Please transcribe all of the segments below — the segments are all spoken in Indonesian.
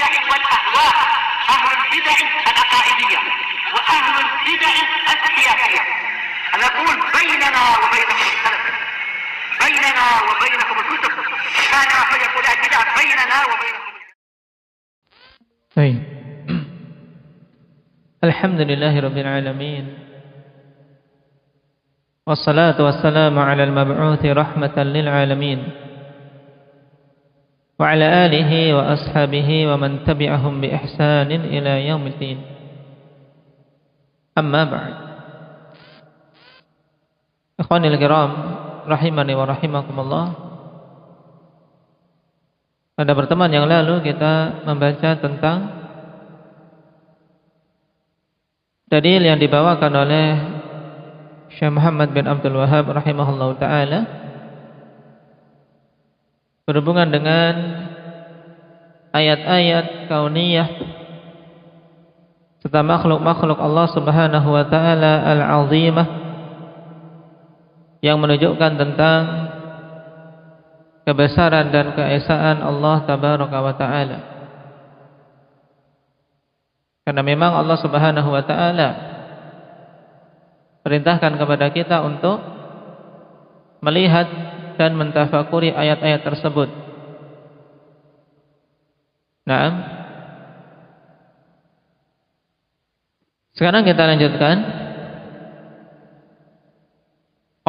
البدع والأهواء، أهل البدع العقائدية وأهل البدع السياسية. نقول بيننا وبينكم السلف، بيننا وبينكم الكتب، كان فيقول البدع بيننا وبينكم. طيب. Alhamdulillahi Rabbil Alamin, wassalatu wassalamu ala al-mab'uthi rahmatan lil alamin, wa ala alihi wa ashabihi wa man tabi'ahum bi ihsanin ila yaumiddin. Amma ba'd. Ikhwanil kiram, rahimani wa rahimakumullah. Pada pertemuan yang lalu kita membaca tentang dalil yang dibawakan oleh Syekh Muhammad bin Abdul Wahhab rahimahullahu taala berhubungan dengan ayat-ayat kauniyah serta makhluk-makhluk Allah Subhanahu wa taala al-'azimah yang menunjukkan tentang kebesaran dan keesaan Allah tabaraka wa taala. Karena memang Allah Subhanahu wa taala perintahkan kepada kita untuk melihat dan mentafakuri ayat-ayat tersebut. Nah, sekarang kita lanjutkan.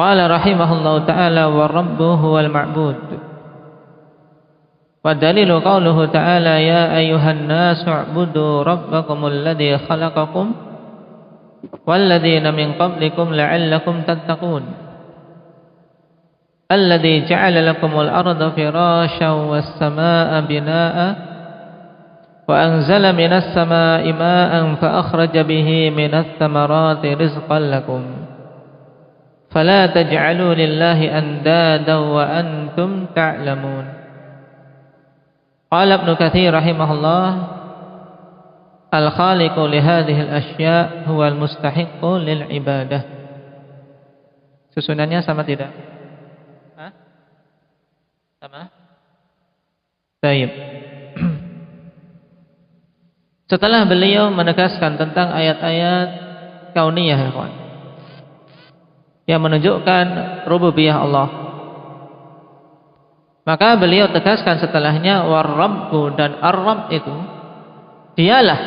Qala rahimahullahu taala wa rabbu huwal ma'bud. Wa dalilu qauluhu ta'ala ya ayyuhan nasu u'budu rabbakumul ladzi khalaqakum wal ladzina min qablikum la'allakum tattaqun. Alladzi ja'ala lakumul arda firasyan was samaa'a binaa'a wa anzala minas samaa'i maa'an fa akhraja bihi minas thamarati rizqan lakum. Fala taj'alu lillahi andadan wa antum ta'lamun. Qala Ibnu Katsir rahimahullah, al-khaliqu li hadhihi al-asya' huwa al-mustahiqqu lil ibadah. Susunannya sama tidak? Hah? Sama? Baik. Setelah beliau menegaskan tentang ayat-ayat kauniyah ya kawan, yang menunjukkan rububiyah Allah, maka beliau tegaskan setelahnya war-rabbu, dan ar-rabb itu dialah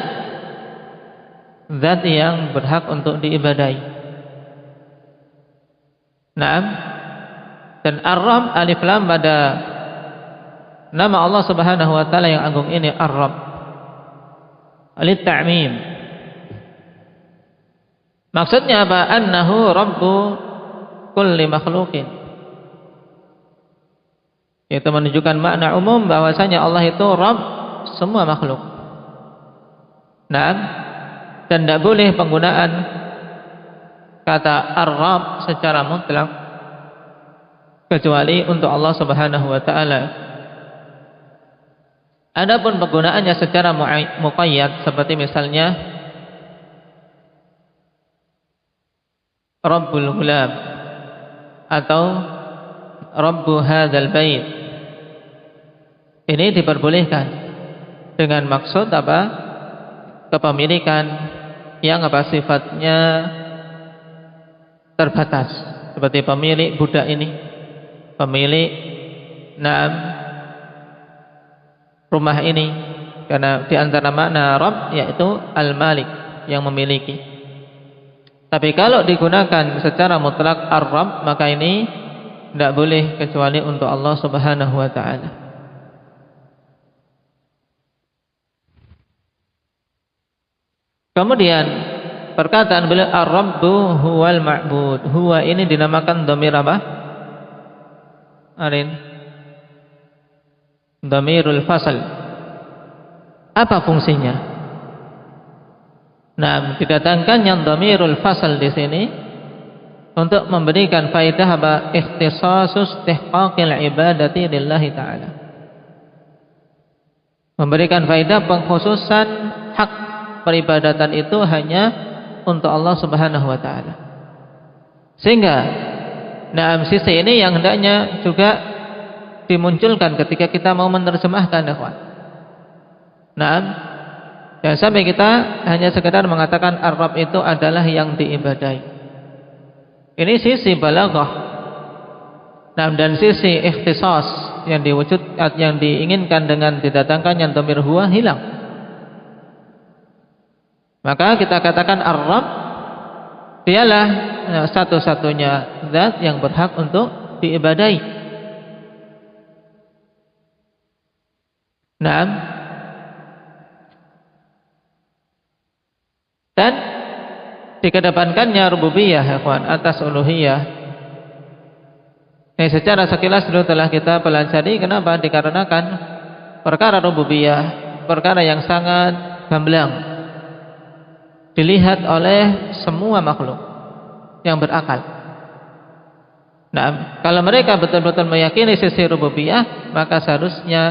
zat yang berhak untuk diibadahi. Naam. Dan ar-rabb alif lam pada nama Allah Subhanahu wa taala yang agung ini ar-rabb. Alit ta'mim. Maksudnya apa? Annahu rabbu kulli makhluqin. Itu menunjukkan makna umum bahwasanya Allah itu Rabb semua makhluk. Nah, dan tidak boleh penggunaan kata ar-Rabb secara mutlak kecuali untuk Allah Subhanahu wa taala. Adapun penggunaannya secara muqayyad seperti misalnya Rabbul Ghulam atau Rabbu hadzal bait, ini diperbolehkan dengan maksud apa? Kepemilikan yang apa sifatnya terbatas, seperti pemilik budak ini, pemilik rumah ini, karena di antara makna Rabb yaitu al-Malik, yang memiliki. Tapi kalau digunakan secara mutlak ar-Rabb, maka ini tidak boleh kecuali untuk Allah Subhanahu wa taala. Kemudian perkataan beliau ar-rabbu huwal ma'bud. Huwa ini dinamakan dhamir apa? Arin. Dhamirul fasal. Apa fungsinya? Nah, didatangkannya dhamirul fasal di sini untuk memberikan faedah apa? Ikhtisasus istihqaqil ibadati lillahi ta'ala. Memberikan faedah pengkhususan hak peribadatan itu hanya untuk Allah Subhanahu wa taala. Sehingga sisi ini yang hendaknya juga dimunculkan ketika kita mau menerjemahkan, ikhwan. Nah, jangan sampai kita hanya sekedar mengatakan Ar-Rabb itu adalah yang diibadahi. Ini sisi balaghah. Nah, dan sisi ikhtisas yang yang diinginkan dengan didatangkannya dhamir huwa hilang. Maka kita katakan Ar-Rabb dialah satu-satunya zat yang berhak untuk diibadahi. Nah, dan dikedepankannya rububiyah ikhwan atas uluhiyah. Ini secara sekilas dulu telah kita pelajari. Kenapa? Dikarenakan perkara rububiyah perkara yang sangat gamblang dilihat oleh semua makhluk yang berakal. Nah, kalau mereka betul-betul meyakini sisi rububiyah, maka seharusnya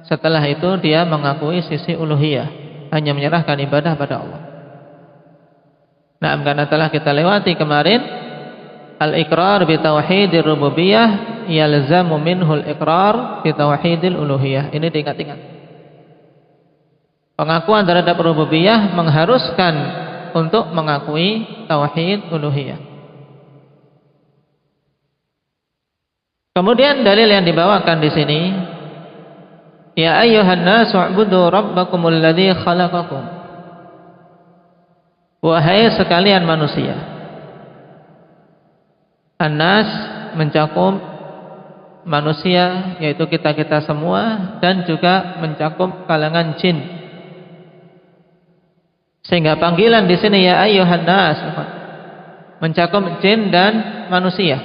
setelah itu dia mengakui sisi uluhiyah, hanya menyerahkan ibadah pada Allah. Nah, karena telah kita lewati kemarin, al-iqrar bi tauhidir rububiyah yalzamu minhul iqrar bi tauhidil uluhiyah. Ini diingat-ingat. Pengakuan terhadap rububiyah mengharuskan untuk mengakui tauhid uluhiyah. Kemudian dalil yang dibawakan di sini, ya ayyuhan nasu u'budu rabbakumul ladzi khalaqakum. Wahai sekalian manusia. An-nas mencakup manusia, yaitu kita-kita semua, dan juga mencakup kalangan jin. Sehingga panggilan di sini ya ayyuhan nas mencakup jin dan manusia.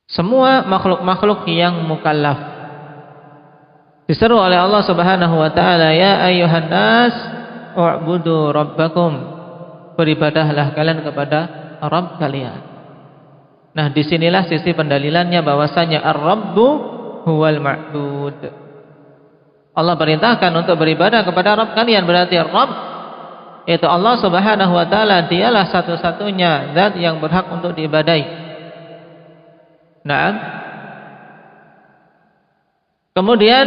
Semua makhluk-makhluk yang mukallaf diseru oleh Allah Subhanahu wa taala, ya ayyuhan nas u'budu rabbakum. Beribadahlah kalian kepada Rabb kalian. Nah, disinilah sisi pendalilannya bahwasanya Ar-Rabbu huwal ma'bud. Allah perintahkan untuk beribadah kepada Rabb kalian, berarti Rabb yaitu Allah Subhanahu wa taala dialah satu-satunya zat yang berhak untuk diibadahi. Nah, kemudian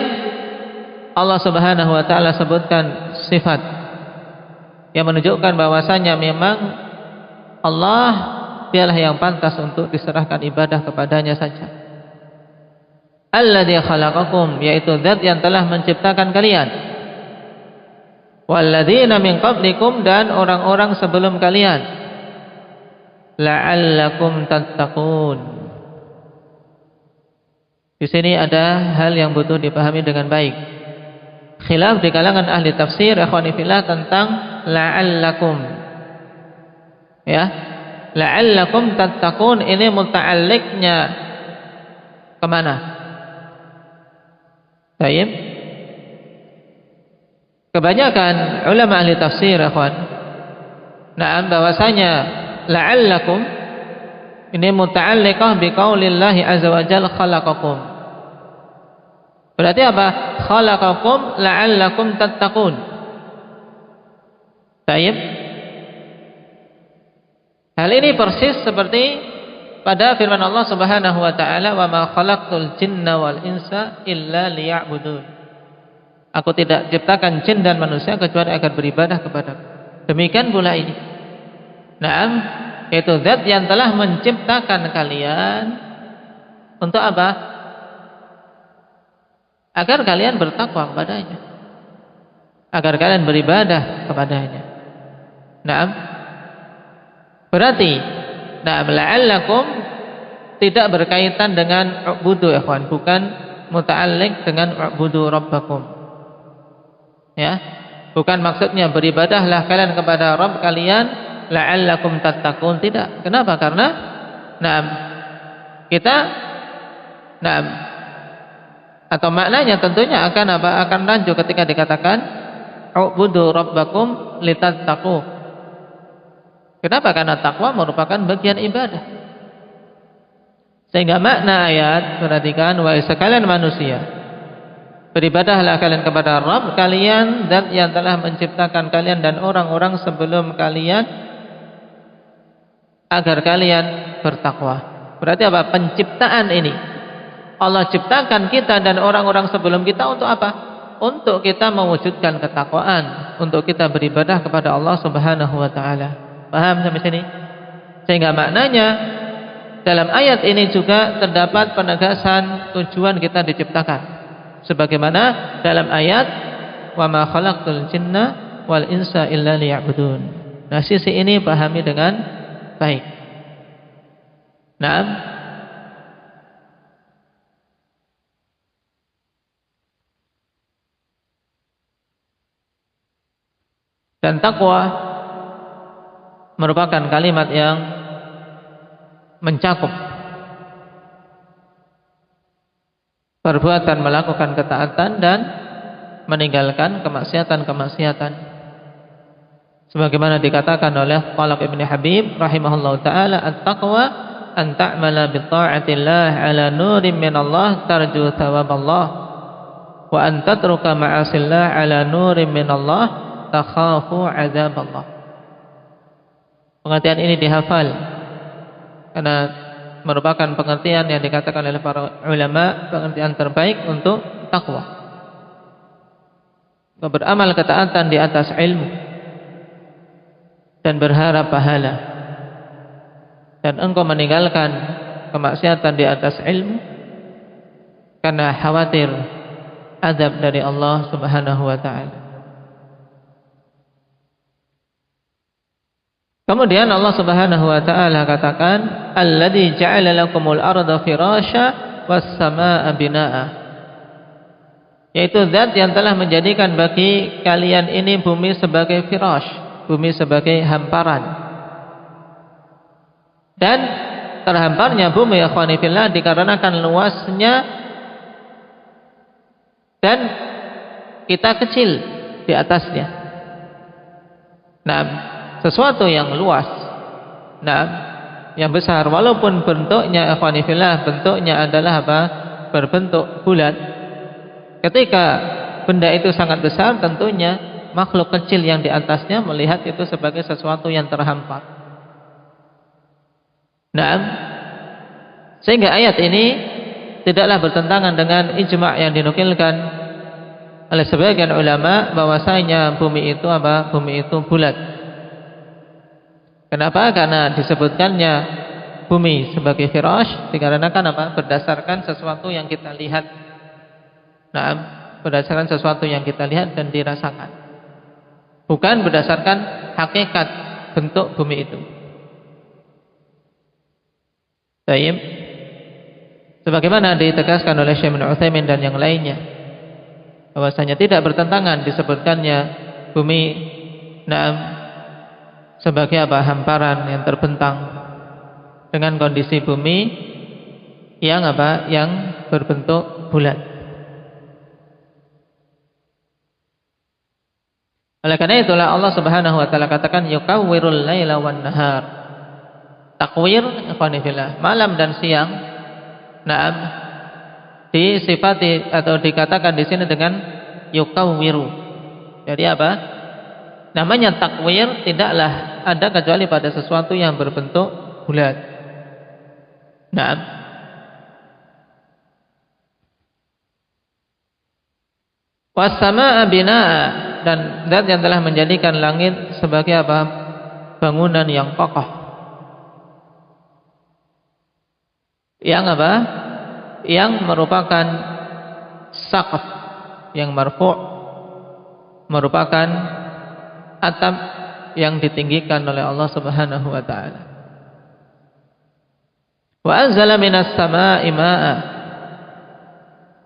Allah Subhanahu wa taala sebutkan sifat yang menunjukkan bahwasanya memang Allah dialah yang pantas untuk diserahkan ibadah kepadanya saja. Alladzi khalaqakum, yaitu zat yang telah menciptakan kalian. Walladzina min qablikum, dan orang-orang sebelum kalian. La'allakum tattaqun. Di sini ada hal yang butuh dipahami dengan baik. Khilaf di kalangan ahli tafsir ikhwani fillah tentang la'allakum. Ya. La'allakum tattaqun ini muta'alliqnya kemana? Baik. Kebanyakan ulama ahli tafsir ikhwan, na'am, bahwasanya la'allakum ini muta'alliqah biqaulillahi azza wa jalla khalaqakum. Berarti apa? Khalaqakum la'allakum tattaqun. Baik. Hal ini persis seperti pada firman Allah Subhanahu wa taala, "Wa ma khalaqtul jinna wal insa illa liya'budun." Aku tidak ciptakan jin dan manusia kecuali agar beribadah kepadaku. Demikian pula ini. Naam, yaitu zat yang telah menciptakan kalian untuk apa? Agar kalian bertakwa kepadanya. Agar kalian beribadah kepadanya. Naam. Berarti na'am la'allakum tidak berkaitan dengan ubudu ikhwan, bukan muta'alliq dengan ubudu rabbakum. Ya, bukan maksudnya beribadahlah kalian kepada Rabb kalian la'allakum tattaqun, tidak. Kenapa? Karena na'am kita na'am atau maknanya tentunya akan apa? Akan rancu ketika dikatakan ubudu rabbakum litattaqu. Kenapa? Karena takwa merupakan bagian ibadah. Sehingga makna ayat, perhatikan, wahai sekalian manusia, beribadahlah kalian kepada Rabb kalian, zat yang telah menciptakan kalian dan orang-orang sebelum kalian, agar kalian bertakwa. Berarti apa? Penciptaan ini, Allah ciptakan kita dan orang-orang sebelum kita untuk apa? Untuk kita mewujudkan ketakwaan, untuk kita beribadah kepada Allah Subhanahu wa taala. Paham sampai sini? Sehingga maknanya dalam ayat ini juga terdapat penegasan tujuan kita diciptakan. Sebagaimana dalam ayat wa ma khalaqtul jinna wal insa illa liya'budun. Nah, sisi ini pahami dengan baik. Naam. Dan takwa merupakan kalimat yang mencakup perbuatan melakukan ketaatan dan meninggalkan kemaksiatan-kemaksiatan. Sebagaimana dikatakan oleh Talaq Ibn Habib rahimahullahu taala, at-taqwa an ta'mala bi ta'atillah ala nurin min Allah tarju thawaballah wa an tatruka ma'asillah ala nurin min Allah takhafu azaballah. Pengertian ini dihafal karena merupakan pengertian yang dikatakan oleh para ulama pengertian terbaik untuk takwa. Beramal ketaatan di atas ilmu dan berharap pahala, dan engkau meninggalkan kemaksiatan di atas ilmu karena khawatir azab dari Allah Subhanahu wa taala. Kemudian Allah Subhanahu wa taala katakan, alladzi ja'ala lakumul arda firasya was samaa'a binaa'a. Yaitu zat yang telah menjadikan bagi kalian ini bumi sebagai firash, bumi sebagai hamparan. Dan terhamparnya bumi ya ikhwani fillah dikarenakan luasnya dan kita kecil di atasnya. Nah, sesuatu yang luas, nah, yang besar, walaupun bentuknya ikhwani fillah, bentuknya adalah apa? Berbentuk bulat. Ketika benda itu sangat besar, tentunya makhluk kecil yang di atasnya melihat itu sebagai sesuatu yang terhampar. Nah, sehingga ayat ini tidaklah bertentangan dengan ijma' yang dinukilkan oleh sebagian ulama bahwasanya bumi itu apa? Bumi itu bulat. Kenapa? Karena disebutkannya bumi sebagai firash dikarenakan apa? Berdasarkan sesuatu yang kita lihat. Nah, berdasarkan sesuatu yang kita lihat dan dirasakan, bukan berdasarkan hakikat bentuk bumi itu. Baik. Sebagaimana ditegaskan oleh Syekh Ibnu Utsaimin dan yang lainnya, bahwasanya tidak bertentangan disebutkannya bumi sebagai apa? Hamparan yang terbentang dengan kondisi bumi yang apa? Yang berbentuk bulat. Oleh karena itulah Allah Subhanahu wa taala katakan yukawwirul laila wan nahar. Takwir ikhwani fillah, malam dan siang. Naam, disifati atau dikatakan di sini dengan yukawwiru. Jadi apa? Namanya takwir tidaklah ada kecuali pada sesuatu yang berbentuk bulat. Naam. Was samaa'a binaa'a, dan zat yang telah menjadikan langit sebagai apa? Bangunan yang kokoh. Yang apa? Yang merupakan saqaf yang marfu', merupakan atap yang ditinggikan oleh Allah Subhanahu wa taala. Wa anzala minas samaa'i maa'a,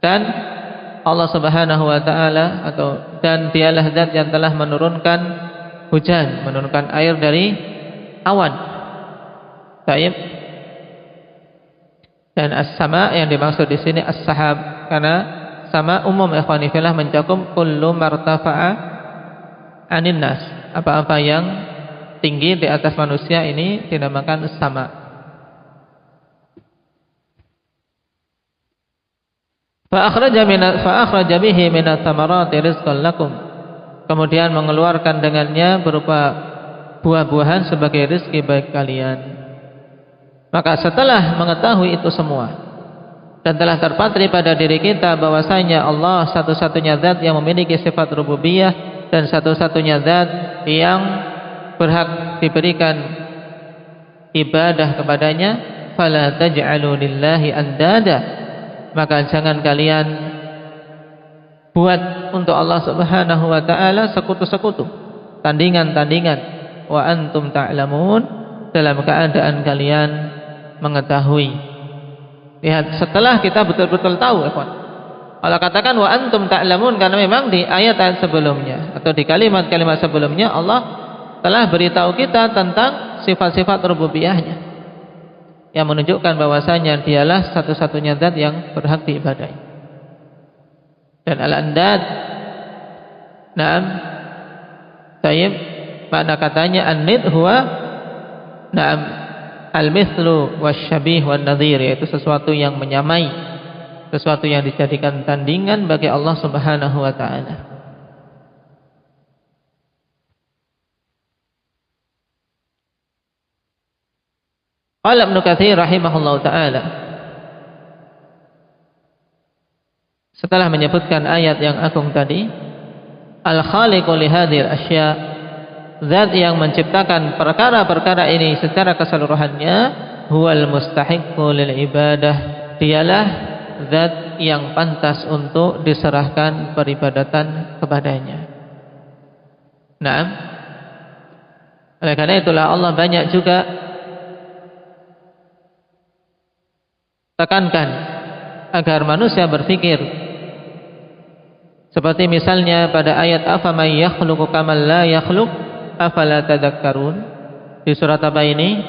dan Allah Subhanahu wa taala dan dialah zat yang telah menurunkan hujan, menurunkan air dari awan. Baik. Dan as-sama yang dimaksud di sini as-sahab, karena sama umum ikhwani fillah mencakup kullu martafa'a 'anin nas. Apa-apa yang tinggi di atas manusia ini dinamakan as-sama. Fa'akhraja bihi minats thamarati rizqan lakum. Kemudian mengeluarkan dengannya berupa buah-buahan sebagai rezeki bagi kalian. Maka setelah mengetahui itu semua dan telah terpatri pada diri kita bahwasanya Allah satu-satunya zat yang memiliki sifat rububiyah dan satu-satunya zat yang berhak diberikan ibadah kepadanya. Fala taj'alu lillahi andada, maka jangan kalian buat untuk Allah Subhanahu wa taala sekutu-sekutu, tandingan-tandingan. Wa antum ta'lamun, dalam keadaan kalian mengetahui. Lihat, setelah kita betul-betul tahu, ikhwan. Allah katakan wa antum ta'lamun karena memang di ayat-ayat sebelumnya atau di kalimat-kalimat sebelumnya Allah telah beritahu kita tentang sifat-sifat rububiyahnya yang menunjukkan bahwasanya dialah satu-satunya zat yang berhak diibadahi. Dan al-andad, na'am, tayyib, makna katanya an-nid huwa, na'am, al-mithlu wasyabih wan nadhir, yaitu sesuatu yang menyamai, sesuatu yang dijadikan tandingan bagi Allah Subhanahu wa taala. Qala Ibnu Katsir rahimahullahu taala, setelah menyebutkan ayat yang agung tadi, al-khaliqu li hadhil asya, zat yang menciptakan perkara-perkara ini secara keseluruhannya, huwal mustahiqqu lil ibadah, dialah zat yang pantas untuk diserahkan peribadatan kepadanya. Naam. Oleh karena itulah Allah banyak juga tekankan agar manusia berpikir, seperti misalnya pada ayat afaman yakhluqu kaman la yakhluq afala tadhakkarun. Di surat apa ini?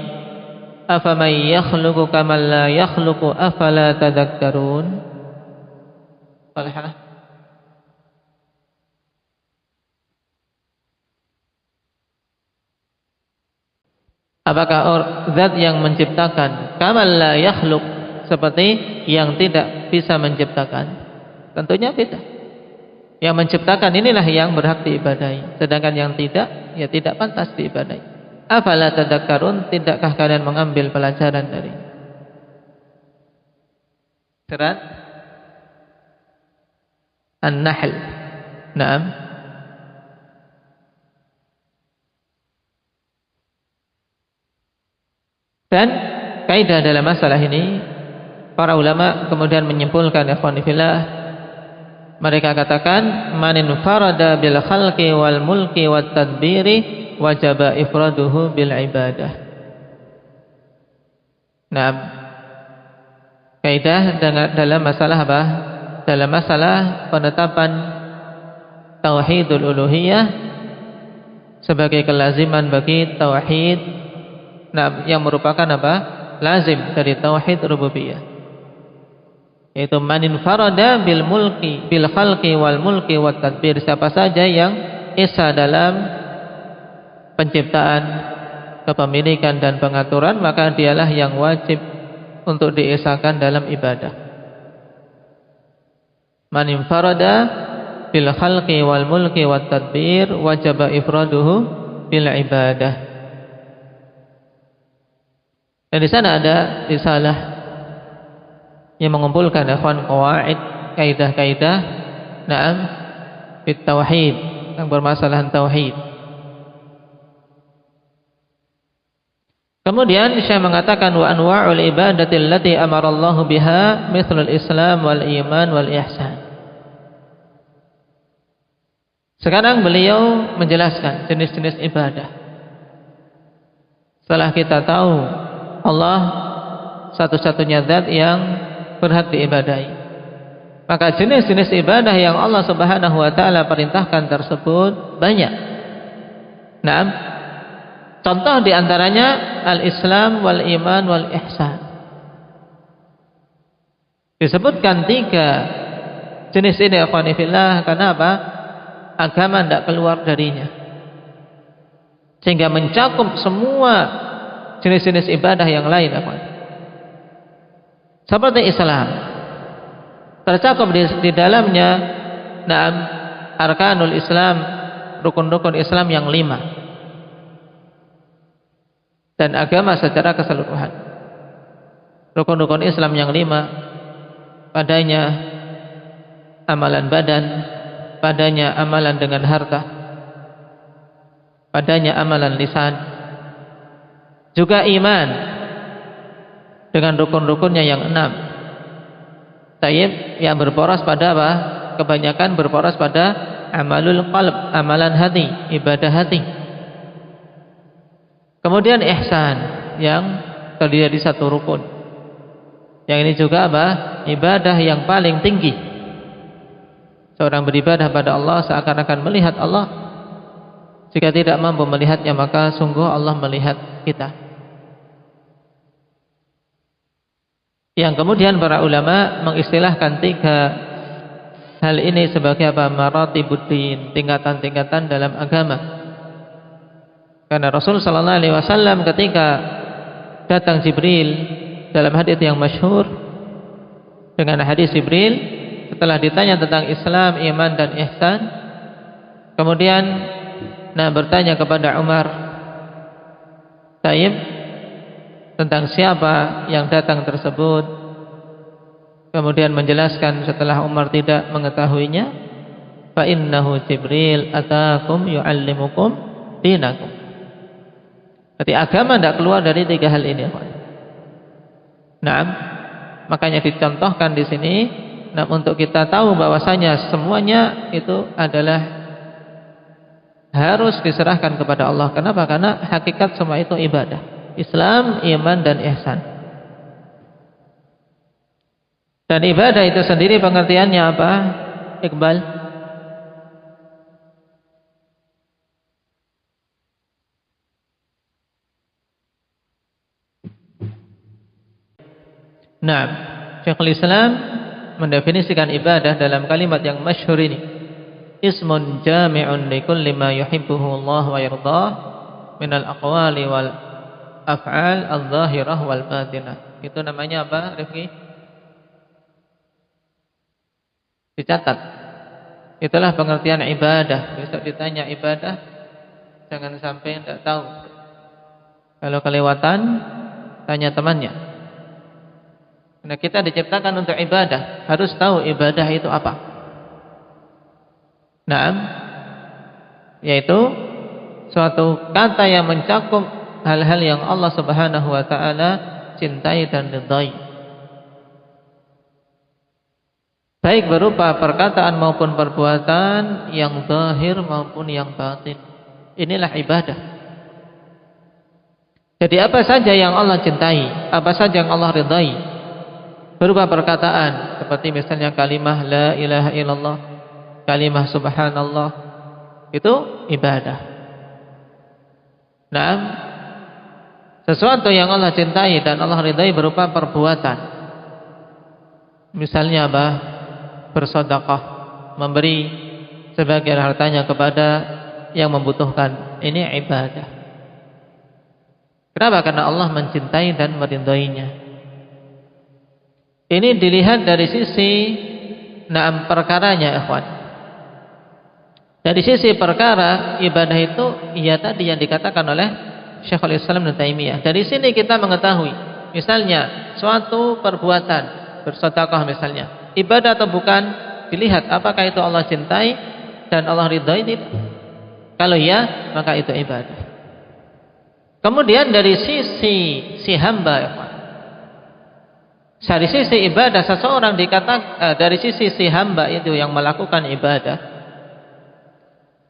Afaman yakhluqu kaman la yakhluqu afala tadhakkarun. Apakah zat yang menciptakan kaman la yakhluq, seperti yang tidak bisa menciptakan? Tentunya beda. Yang menciptakan inilah yang berhak diibadahi, sedangkan yang tidak, ya tidak pantas diibadahi. Afala tadhakkarun, tidakkah kalian mengambil pelajaran dari surat An-Nahl? Naam. Dan kaidah dalam masalah ini, para ulama kemudian menyimpulkan, ikhwan fillah, mereka katakan manin farada bil khalqi wal mulki wat tadbiri wajaba ifraduhu bil ibadah. Nah, kaidah dalam masalah apa? Dalam masalah penetapan tauhidul uluhiyah sebagai kelaziman bagi tauhid, nah, yang merupakan apa? Lazim dari tauhid rububiyah, yaitu manin farada bil mulki bil khalqi wal mulki wat tadbir, siapa saja yang esa dalam penciptaan, kepemilikan dan pengaturan, maka dialah yang wajib untuk diesakan dalam ibadah. Manin farada bil khalqi wal mulki wat tadbir wajaba ifraduhu bil ibadah. Dan di sana ada risalah yang mengumpulkan ikhwan qawaid, kaidah-kaidah, na'am, fit tauhid, yang bermasalahan tauhid. Kemudian Syekh mengatakan wa anwa'ul ibadati allati amara Allah biha mithlul Islam wal iman wal ihsan. Sekarang beliau menjelaskan jenis-jenis ibadah. Setelah kita tahu Allah satu-satunya zat yang berhak diibadahi, maka jenis-jenis ibadah yang Allah Subhanahu wa taala perintahkan tersebut banyak. Naam. Contoh diantaranya al-Islam wal iman wal ihsan. Disebutkan 3 jenis ini, akhwani fillah, karena apa? Agama tidak keluar darinya, sehingga mencakup semua jenis-jenis ibadah yang lain, akhwan. Seperti Islam, tercakup di dalamnya, na'am, arkanul Islam, rukun-rukun Islam yang 5, dan agama secara keseluruhan. Rukun-rukun Islam yang 5 padanya amalan badan, padanya amalan dengan harta, padanya amalan lisan, juga iman dengan rukun-rukunnya yang 6. Tayyib, yang berporos pada apa? Kebanyakan berporos pada amalul qalb, amalan hati, ibadah hati. Kemudian ihsan yang terdiri dari satu rukun. Yang ini juga apa? Ibadah yang paling tinggi. Seorang beribadah pada Allah seakan-akan melihat Allah. Jika tidak mampu melihatnya, maka sungguh Allah melihat kita. Yang kemudian para ulama mengistilahkan 3 hal ini sebagai apa? Maratibuddin, tingkatan-tingkatan dalam agama. Karena Rasul sallallahu alaihi wasallam ketika datang Jibril dalam hadis yang masyhur, dengan hadis Jibril setelah ditanya tentang Islam, iman dan ihsan, kemudian bertanya kepada Umar, Tayyib, tentang siapa yang datang tersebut. Kemudian menjelaskan setelah Umar tidak mengetahuinya, fa innahu Jibril atakum yuallimukum dinakum. Berarti agama tidak keluar dari 3 hal ini. Nah, makanya dicontohkan di sini. Nah, untuk kita tahu bahwasanya semuanya itu adalah harus diserahkan kepada Allah. Kenapa? Karena hakikat semua itu ibadah. Islam, iman dan ihsan. Dan ibadah itu sendiri pengertiannya apa? Iqbal. Nah, Syekhul Islam mendefinisikan ibadah dalam kalimat yang masyhur ini. Ismun jami'un li kulli ma yuhibbuhu Allah wa yardah minal aqwali wal af'al adh-dhahirah wal batinah. Itu namanya apa, Rifki? Dicatat. Itulah pengertian ibadah. Besok ditanya ibadah, jangan sampai tidak tahu. Kalau kelewatan, tanya temannya. Karena kita diciptakan untuk ibadah, harus tahu ibadah itu apa. Naam, yaitu suatu kata yang mencakup hal-hal yang Allah Subhanahu wa taala cintai dan ridai. Baik berupa perkataan maupun perbuatan, yang zahir maupun yang batin. Inilah ibadah. Jadi apa saja yang Allah cintai, apa saja yang Allah ridai, berupa perkataan seperti misalnya kalimah la ilaha illallah, kalimah subhanallah, itu ibadah. Nah, sesuatu yang Allah cintai dan Allah ridai berupa perbuatan. Misalnya apa? Bersedekah, memberi sebagian hartanya kepada yang membutuhkan. Ini ibadah. Kenapa? Karena Allah mencintai dan meridainya. Ini dilihat dari sisi perkaranya, ikhwan. Dari sisi perkara ibadah itu, ya tadi yang dikatakan oleh Syekhul Islam Ibnu Taimiyah. Dari sini kita mengetahui, misalnya suatu perbuatan, bersedekah misalnya, ibadah atau bukan, dilihat apakah itu Allah cintai dan Allah ridhai tidak. Kalau ya, maka itu ibadah. Kemudian dari sisi si hamba, dari sisi ibadah seseorang dikatakan, dari sisi si hamba itu yang melakukan ibadah,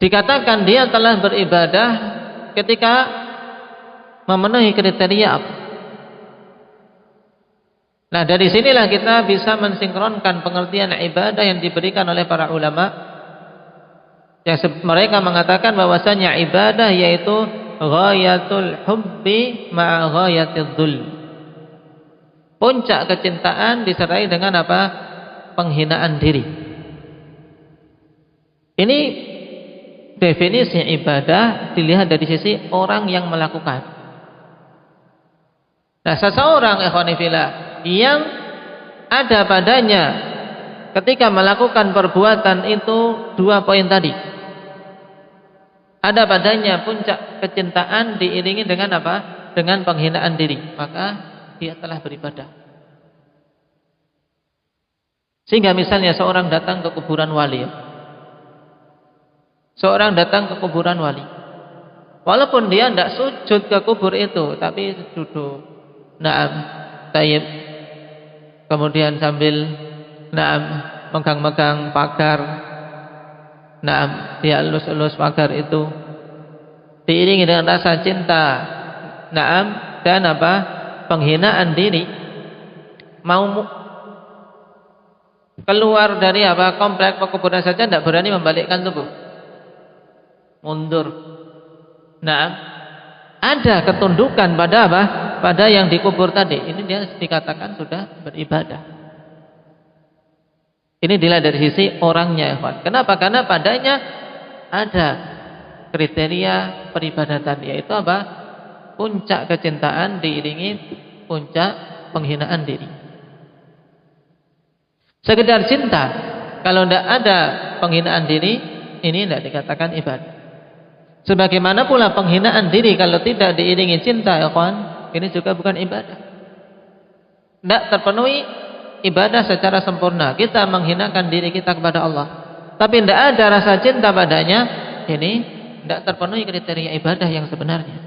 dikatakan dia telah beribadah ketika memenuhi kriteria apa? Nah, dari sinilah kita bisa mensinkronkan pengertian ibadah yang diberikan oleh para ulama, yang mereka mengatakan bahwasanya ibadah yaitu ghayatul hubbi ma'a ghayatil dhul. Puncak kecintaan disertai dengan apa? Penghinaan diri. Ini definisi ibadah dilihat dari sisi orang yang melakukan. Nah, seseorang ikhwanifillah yang ada padanya ketika melakukan perbuatan itu 2 poin tadi, ada padanya puncak kecintaan diiringi dengan apa? Dengan penghinaan diri, maka dia telah beribadah. Sehingga misalnya seorang datang ke kuburan wali. Seorang datang ke kuburan wali. Walaupun dia tidak sujud ke kubur itu, tapi duduk. Naam, tayyib. Kemudian sambil naam megang-megang pagar. Naam, dia elus-elus pagar itu. Diiringi dengan rasa cinta. Naam, dan apa? Penghinaan diri. Mau keluar dari apa? Komplek pekuburan saja tidak berani membalikkan tubuh. Mundur. Nah, ada ketundukan pada apa? Pada yang dikubur tadi. Ini dia dikatakan sudah beribadah. Ini dilihat dari sisi orangnya, ikhwan. Kenapa? Karena padanya ada kriteria peribadatan, yaitu apa? Puncak kecintaan diiringi puncak penghinaan diri. Sekedar cinta, kalau tidak ada penghinaan diri, ini tidak dikatakan ibadah. Sebagaimana pula penghinaan diri kalau tidak diiringi cinta, ya kawan, ini juga bukan ibadah. Tidak terpenuhi ibadah secara sempurna. Kita menghinakan diri kita kepada Allah, tapi tidak ada rasa cinta padanya, ini tidak terpenuhi kriteria ibadah yang sebenarnya.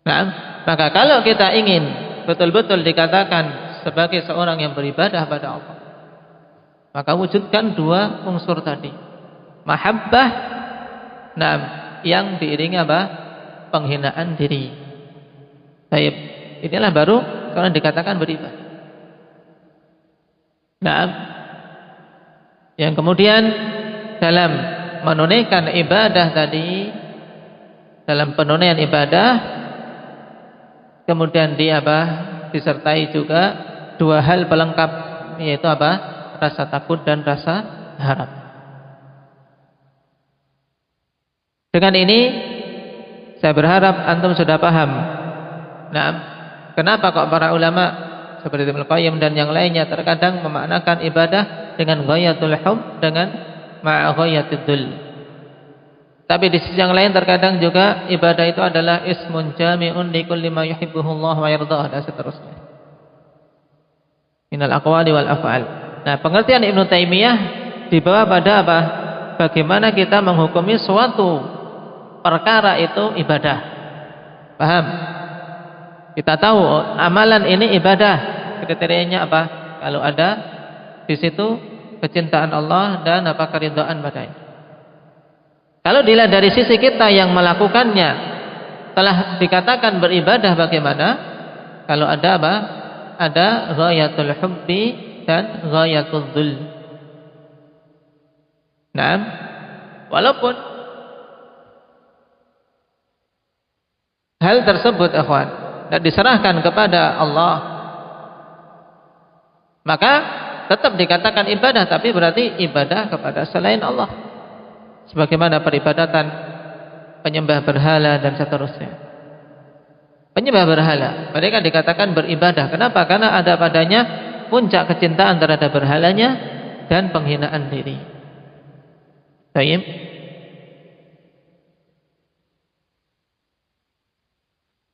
Nah, maka kalau kita ingin betul-betul dikatakan sebagai seorang yang beribadah pada Allah, maka wujudkan dua unsur tadi. Mahabbah, nah, yang diiringi apa? Penghinaan diri. Baik, inilah baru kalau dikatakan beribadah. Nah, yang kemudian dalam menunaikan ibadah tadi, dalam penunaian ibadah, kemudian dia apa? Disertai juga dua hal pelengkap, yaitu apa? Rasa takut dan rasa harap. Dengan ini saya berharap antum sudah paham. Nah, kenapa kok para ulama seperti Ibnu Qayyim dan yang lainnya terkadang memaknakan ibadah dengan ghayatul hub, dengan ma'a ghayatud dhul. Tapi di sisi yang lain terkadang juga ibadah itu adalah ismun jami'un li kulli ma yuhibbuhullah wa yardah, dan seterusnya. Minal aqwali wal af'al. Nah, pengertian Ibnu Taimiyah dibawa pada apa? Bagaimana kita menghukumi suatu perkara itu ibadah. Paham? Kita tahu amalan ini ibadah. Kriterianya apa? Kalau ada di situ kecintaan Allah dan apa? Keridhaan padanya. Kalau dilihat dari sisi kita yang melakukannya telah dikatakan beribadah, bagaimana? Kalau ada apa? Ada ghayatul hubbi dan ghayatul dhul. Nah, walaupun hal tersebut, ikhwan, dan diserahkan kepada Allah, maka tetap dikatakan ibadah, tapi berarti ibadah kepada selain Allah, sebagaimana peribadatan penyembah berhala dan seterusnya. Penyembah berhala, mereka dikatakan beribadah. Kenapa? Karena ada padanya puncak kecintaan terhadap berhalanya dan penghinaan diri. Baik.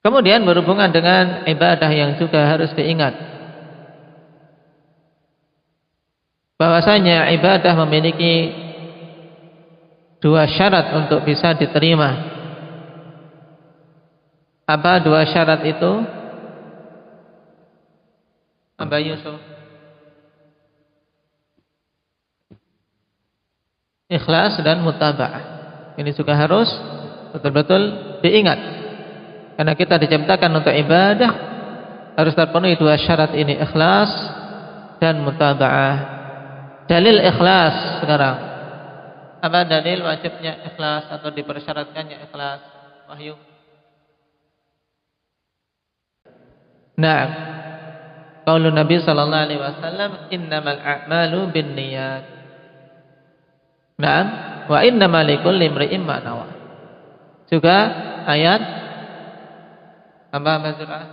Kemudian berhubungan dengan ibadah yang juga harus diingat, bahwasanya ibadah memiliki dua syarat untuk bisa diterima. Apa dua syarat itu? Aba Yusuf? Ikhlas dan mutaba'ah. Ini juga harus betul-betul diingat. Karena kita diciptakan untuk ibadah, harus terpenuhi dua syarat ini, ikhlas dan mutaba'ah. Dalil ikhlas sekarang. Apa dalil wajibnya ikhlas atau dipersyaratkannya ikhlas? Wahyu. Nah, qaulun Nabi sallallahu alaihi wasallam, innamal a'malu binniyat. Nah, wa innamal likulli imri'in ma nawa. Juga ayat apa mazurah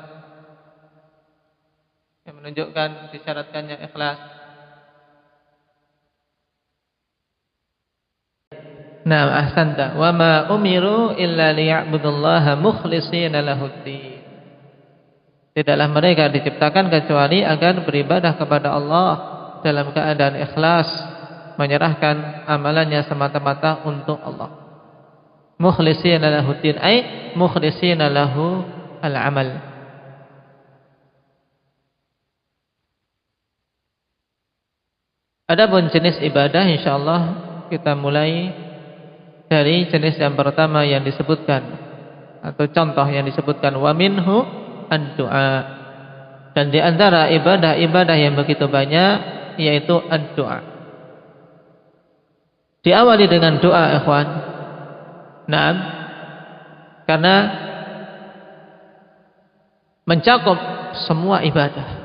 yang menunjukkan disyaratkannya ikhlas. Nah, ahsanta. Wa ma umiru illa liya'budullaha mukhlishina lahuddin. Tidaklah mereka diciptakan kecuali agar beribadah kepada Allah dalam keadaan ikhlas, menyerahkan amalannya semata-mata untuk Allah. Mukhlishina lahuddin, ay mukhlishina lahu al-amal. Adapun jenis ibadah, insyaallah kita mulai dari jenis yang pertama yang disebutkan atau contoh yang disebutkan, wa minhu ad-du'a. Dan di antara ibadah-ibadah yang begitu banyak yaitu ad-du'a. Diawali dengan doa, ikhwan. Naam. Karena mencakup semua ibadah.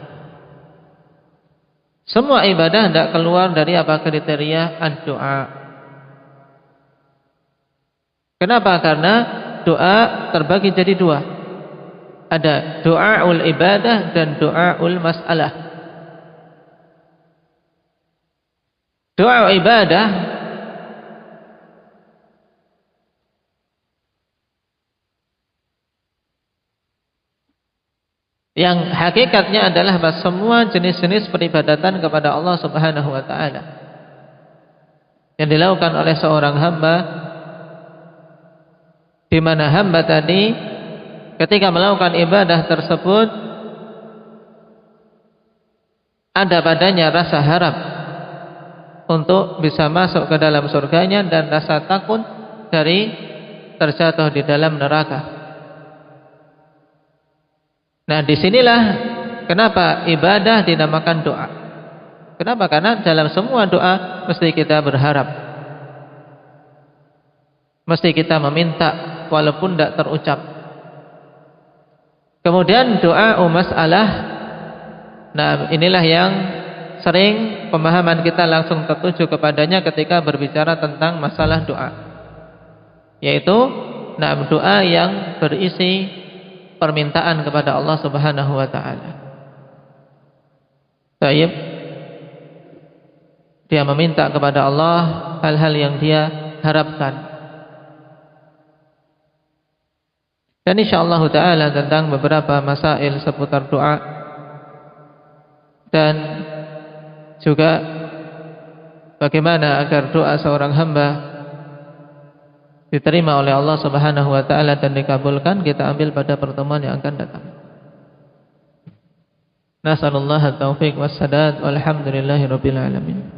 Semua ibadah tidak keluar dari apa kriteria ad-du'a. Kenapa? Karena doa terbagi jadi dua. Ada doaul ibadah dan doaul mas'alah. Doa ibadah yang hakikatnya adalah semua jenis-jenis peribadatan kepada Allah Subhanahu wa taala yang dilakukan oleh seorang hamba, di mana hamba tadi ketika melakukan ibadah tersebut ada padanya rasa harap untuk bisa masuk ke dalam surganya dan rasa takut dari terjatuh di dalam neraka. Nah, disinilah kenapa ibadah dinamakan doa. Kenapa? Karena dalam semua doa mesti kita berharap, mesti kita meminta walaupun tidak terucap. Kemudian doa mas'alah. Nah, inilah yang sering pemahaman kita langsung tertuju kepadanya ketika berbicara tentang masalah doa, yaitu doa yang berisi permintaan kepada Allah Subhanahu wa taala. Baik. Dia meminta kepada Allah hal-hal yang dia harapkan. Dan insyaallah taala tentang beberapa masail seputar doa dan juga bagaimana agar doa seorang hamba diterima oleh Allah Subhanahu wa taala dan dikabulkan, kita ambil pada pertemuan yang akan datang. Nasallallahu at-taufiq was-sadad walhamdulillahirabbil alamin.